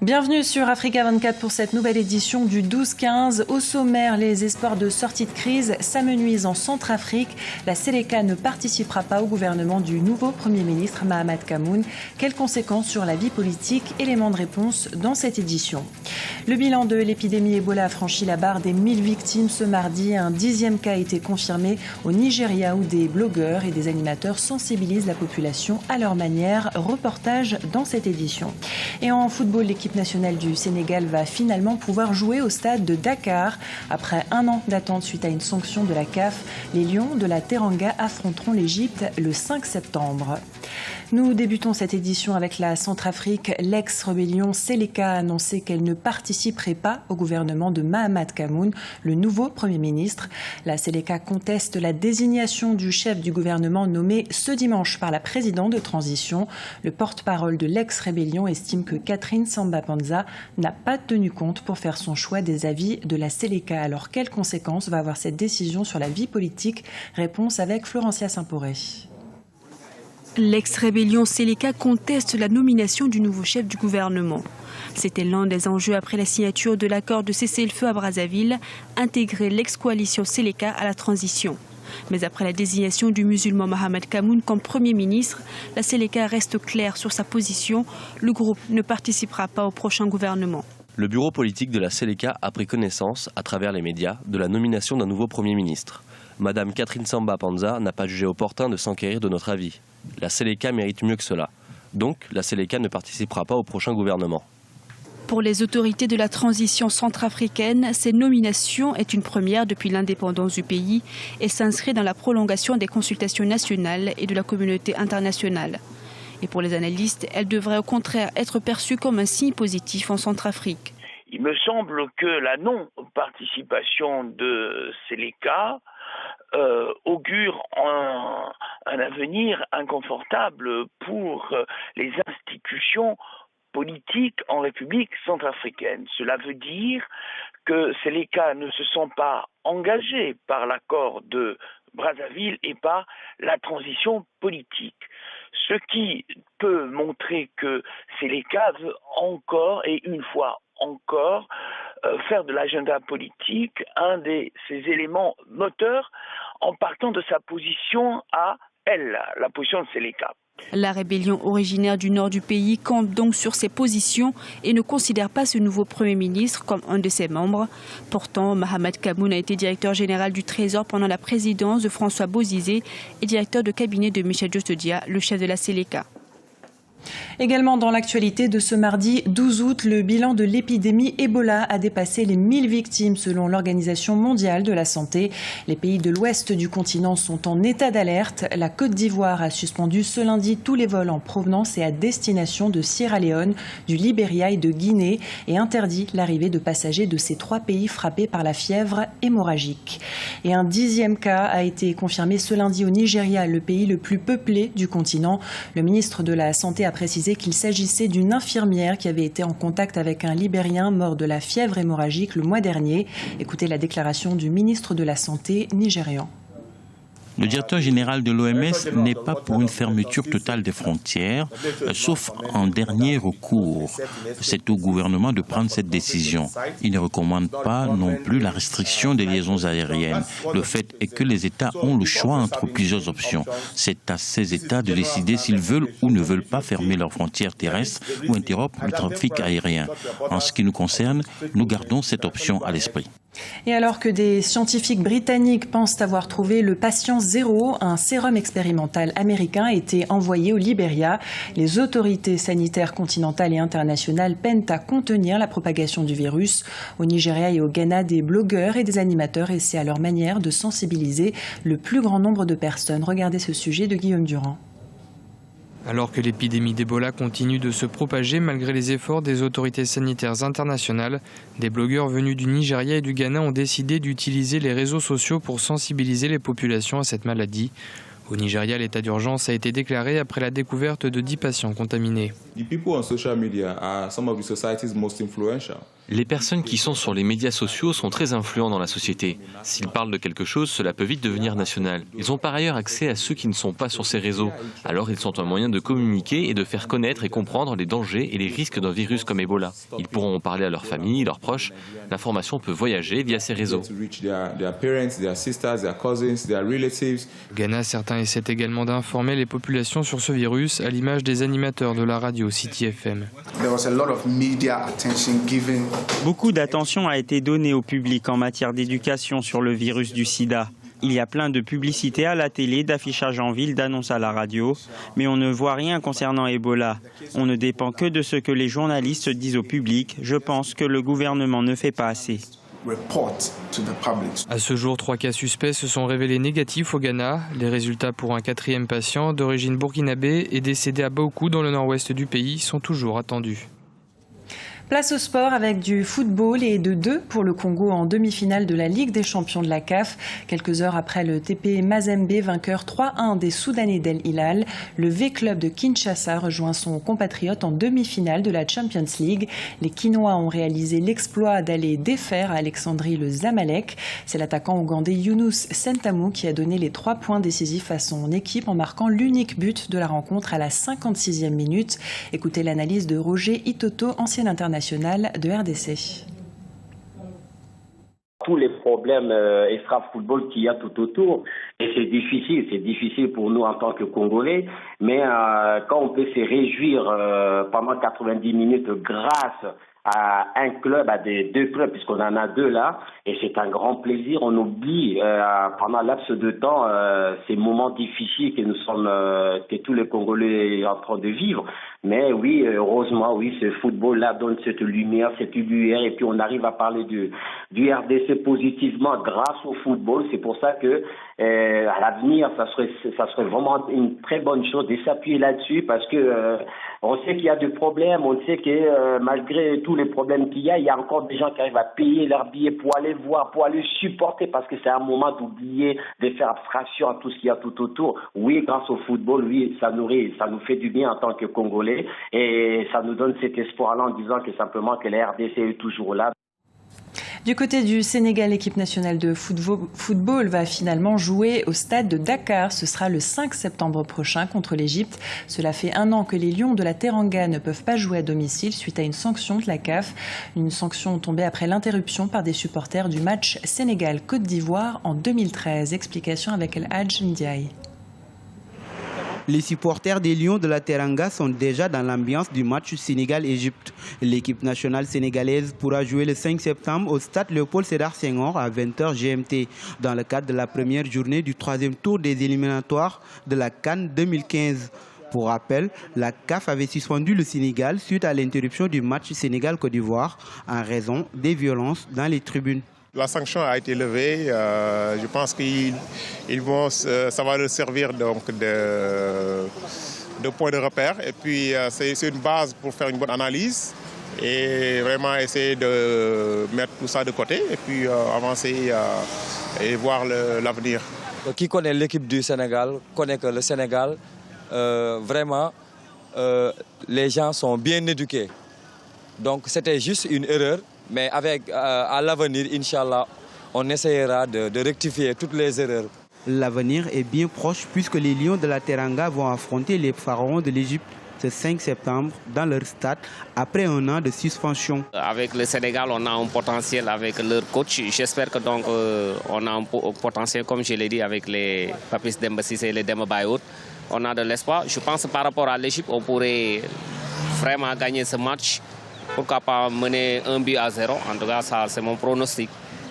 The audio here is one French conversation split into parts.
Bienvenue sur Africa 24 pour cette nouvelle édition du 12-15. Au sommaire, les espoirs de sortie de crise s'amenuisent en Centrafrique. La Seleka ne participera pas au gouvernement du nouveau Premier ministre Mahamat Kamoun. Quelles conséquences sur la vie politique? Élément de réponse dans cette édition. Le bilan de l'épidémie Ebola a franchi la barre des 1000 victimes ce mardi. Un 10e cas a été confirmé au Nigeria où des blogueurs et des animateurs sensibilisent la population à leur manière. Reportage dans cette édition. Et en football, l'équipe nationale du Sénégal va finalement pouvoir jouer au stade de Dakar. Après un an d'attente suite à une sanction de la CAF, les Lions de la Teranga affronteront l'Égypte le 5 septembre. Nous débutons cette édition avec la Centrafrique. L'ex-rébellion Seleka a annoncé qu'elle ne participerait pas au gouvernement de Mahamat Kamoun, le nouveau Premier ministre. La Seleka conteste la désignation du chef du gouvernement nommé ce dimanche par la présidente de transition. Le porte-parole de l'ex-rébellion estime que Catherine Samba-Panza n'a pas tenu compte pour faire son choix des avis de la Seleka. Alors, quelles conséquences va avoir cette décision sur la vie politique? Réponse avec Florencia Saint-Poré. L'ex-rébellion Seleka conteste la nomination du nouveau chef du gouvernement. C'était l'un des enjeux après la signature de l'accord de cessez-le-feu à Brazzaville, intégrer l'ex-coalition Seleka à la transition. Mais après la désignation du musulman Mahamat Kamoun comme Premier ministre, la Seleka reste claire sur sa position. Le groupe ne participera pas au prochain gouvernement. Le bureau politique de la Seleka a pris connaissance, à travers les médias, de la nomination d'un nouveau Premier ministre. Madame Catherine Samba-Panza n'a pas jugé opportun de s'enquérir de notre avis. La Seleka mérite mieux que cela. Donc, la Seleka ne participera pas au prochain gouvernement. Pour les autorités de la transition centrafricaine, cette nomination est une première depuis l'indépendance du pays et s'inscrit dans la prolongation des consultations nationales et de la communauté internationale. Et pour les analystes, elle devrait au contraire être perçue comme un signe positif en Centrafrique. Il me semble que la non-participation de Seleka augure un avenir inconfortable pour les institutions politiques en République centrafricaine. Cela veut dire que Seleka ne se sent pas engagé par l'accord de Brazzaville et par la transition politique. Ce qui peut montrer que Seleka veut encore et une fois encore faire de l'agenda politique un de ses éléments moteurs en partant de sa position à elle, la position de Seleka. La rébellion originaire du nord du pays campe donc sur ses positions et ne considère pas ce nouveau Premier ministre comme un de ses membres. Pourtant, Mahamat Kamoun a été directeur général du Trésor pendant la présidence de François Bozizé et directeur de cabinet de Michel Djostodia, le chef de la Seleka. Également dans l'actualité de ce mardi 12 août, le bilan de l'épidémie Ebola a dépassé les 1000 victimes selon l'Organisation mondiale de la santé. Les pays de l'ouest du continent sont en état d'alerte. La Côte d'Ivoire a suspendu ce lundi tous les vols en provenance et à destination de Sierra Leone, du Libéria et de Guinée et interdit l'arrivée de passagers de ces trois pays frappés par la fièvre hémorragique. Et un 10e cas a été confirmé ce lundi au Nigeria, le pays le plus peuplé du continent. Le ministre de la Santé a précisé qu'il s'agissait d'une infirmière qui avait été en contact avec un Libérien mort de la fièvre hémorragique le mois dernier. Écoutez la déclaration du ministre de la Santé nigérian. Le directeur général de l'OMS n'est pas pour une fermeture totale des frontières, sauf en dernier recours. C'est au gouvernement de prendre cette décision. Il ne recommande pas non plus la restriction des liaisons aériennes. Le fait est que les États ont le choix entre plusieurs options. C'est à ces États de décider s'ils veulent ou ne veulent pas fermer leurs frontières terrestres ou interrompre le trafic aérien. En ce qui nous concerne, nous gardons cette option à l'esprit. Et alors que des scientifiques britanniques pensent avoir trouvé le patient zéro, un sérum expérimental américain a été envoyé au Libéria. Les autorités sanitaires continentales et internationales peinent à contenir la propagation du virus. Au Nigeria et au Ghana, des blogueurs et des animateurs essaient à leur manière de sensibiliser le plus grand nombre de personnes. Regardez ce sujet de Guillaume Durand. Alors que l'épidémie d'Ebola continue de se propager malgré les efforts des autorités sanitaires internationales, des blogueurs venus du Nigeria et du Ghana ont décidé d'utiliser les réseaux sociaux pour sensibiliser les populations à cette maladie. Au Nigeria, l'état d'urgence a été déclaré après la découverte de 10 patients contaminés. Les personnes qui sont sur les médias sociaux sont très influents dans la société. S'ils parlent de quelque chose, cela peut vite devenir national. Ils ont par ailleurs accès à ceux qui ne sont pas sur ces réseaux. Alors ils sont un moyen de communiquer et de faire connaître et comprendre les dangers et les risques d'un virus comme Ebola. Ils pourront en parler à leurs familles, leurs proches. L'information peut voyager via ces réseaux. Au Ghana, certains essaient également d'informer les populations sur ce virus, à l'image des animateurs de la radio City FM. Beaucoup d'attention a été donnée au public en matière d'éducation sur le virus du sida. Il y a plein de publicités à la télé, d'affichages en ville, d'annonces à la radio, mais on ne voit rien concernant Ebola. On ne dépend que de ce que les journalistes disent au public. Je pense que le gouvernement ne fait pas assez. À ce jour, 3 cas suspects se sont révélés négatifs au Ghana. Les résultats pour un 4e patient d'origine burkinabé et décédé à Baokou dans le nord-ouest du pays sont toujours attendus. Place au sport avec du football et de 2 pour le Congo en demi-finale de la Ligue des champions de la CAF. Quelques heures après le TP Mazembe, vainqueur 3-1 des Soudanais d'El Hilal, le V-Club de Kinshasa rejoint son compatriote en demi-finale de la Champions League. Les Kinois ont réalisé l'exploit d'aller défaire à Alexandrie le Zamalek. C'est l'attaquant ougandais Younous Sentamou qui a donné les 3 points décisifs à son équipe en marquant l'unique but de la rencontre à la 56e minute. Écoutez l'analyse de Roger Itoto, ancien international de RDC. Tous les problèmes extra-football qu'il y a tout autour, et c'est difficile pour nous en tant que Congolais, mais quand on peut se réjouir pendant 90 minutes grâce à un club, à des 2 clubs, puisqu'on en a 2 là, et c'est un grand plaisir. On oublie pendant un laps de temps ces moments difficiles que tous les Congolais sont en train de vivre. Mais oui, heureusement, oui, ce football-là donne cette lumière, cette lumière, et puis on arrive à parler du RDC positivement grâce au football. C'est pour ça que à l'avenir, ça serait vraiment une très bonne chose de s'appuyer là-dessus, parce que on sait qu'il y a des problèmes, on sait que malgré tous les problèmes qu'il y a encore des gens qui arrivent à payer leurs billets pour aller voir, pour aller supporter, parce que c'est un moment d'oublier, de faire abstraction à tout ce qu'il y a tout autour. Oui, grâce au football, oui, ça nous fait du bien en tant que Congolais. Et ça nous donne cet espoir-là en disant que simplement que la RDC est toujours là. Du côté du Sénégal, l'équipe nationale de football va finalement jouer au stade de Dakar. Ce sera le 5 septembre prochain contre l'Égypte. Cela fait 1 an que les Lions de la Teranga ne peuvent pas jouer à domicile suite à une sanction de la CAF. Une sanction tombée après l'interruption par des supporters du match Sénégal-Côte d'Ivoire en 2013. Explication avec El Hadj Ndiaye. Les supporters des Lions de la Teranga sont déjà dans l'ambiance du match Sénégal-Égypte. L'équipe nationale sénégalaise pourra jouer le 5 septembre au stade Léopold Sédar Senghor à 20h GMT dans le cadre de la première journée du 3e tour des éliminatoires de la CAN 2015. Pour rappel, la CAF avait suspendu le Sénégal suite à l'interruption du match Sénégal-Côte d'Ivoire en raison des violences dans les tribunes. La sanction a été levée. Je pense ça va leur servir donc de point de repère. Et puis c'est une base pour faire une bonne analyse et vraiment essayer de mettre tout ça de côté et puis avancer et voir l'avenir. Qui connaît l'équipe du Sénégal connaît que le Sénégal, vraiment, les gens sont bien éduqués. Donc c'était juste une erreur. Mais à l'avenir, Inch'Allah, on essaiera de rectifier toutes les erreurs. L'avenir est bien proche puisque les Lions de la Teranga vont affronter les Pharaons de l'Égypte ce 5 septembre dans leur stade après 1 an de suspension. Avec le Sénégal, on a un potentiel avec leur coach. J'espère que donc on a un potentiel, comme je l'ai dit, avec les Papis Demba Cissé et les Demba Bayout. On a de l'espoir. Je pense que par rapport à l'Égypte, on pourrait vraiment gagner ce match. Pourquoi pas mener 1-0? En tout cas, ça, c'est mon pronostic.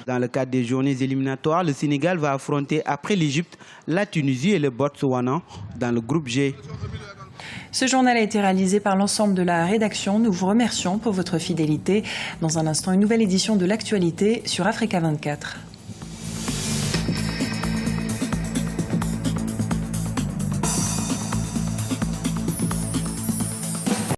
Dans le cadre des journées éliminatoires, le Sénégal va affronter après l'Égypte, la Tunisie et le Botswana dans le groupe G. Ce journal a été réalisé par l'ensemble de la rédaction. Nous vous remercions pour votre fidélité. Dans un instant, une nouvelle édition de l'actualité sur Africa 24.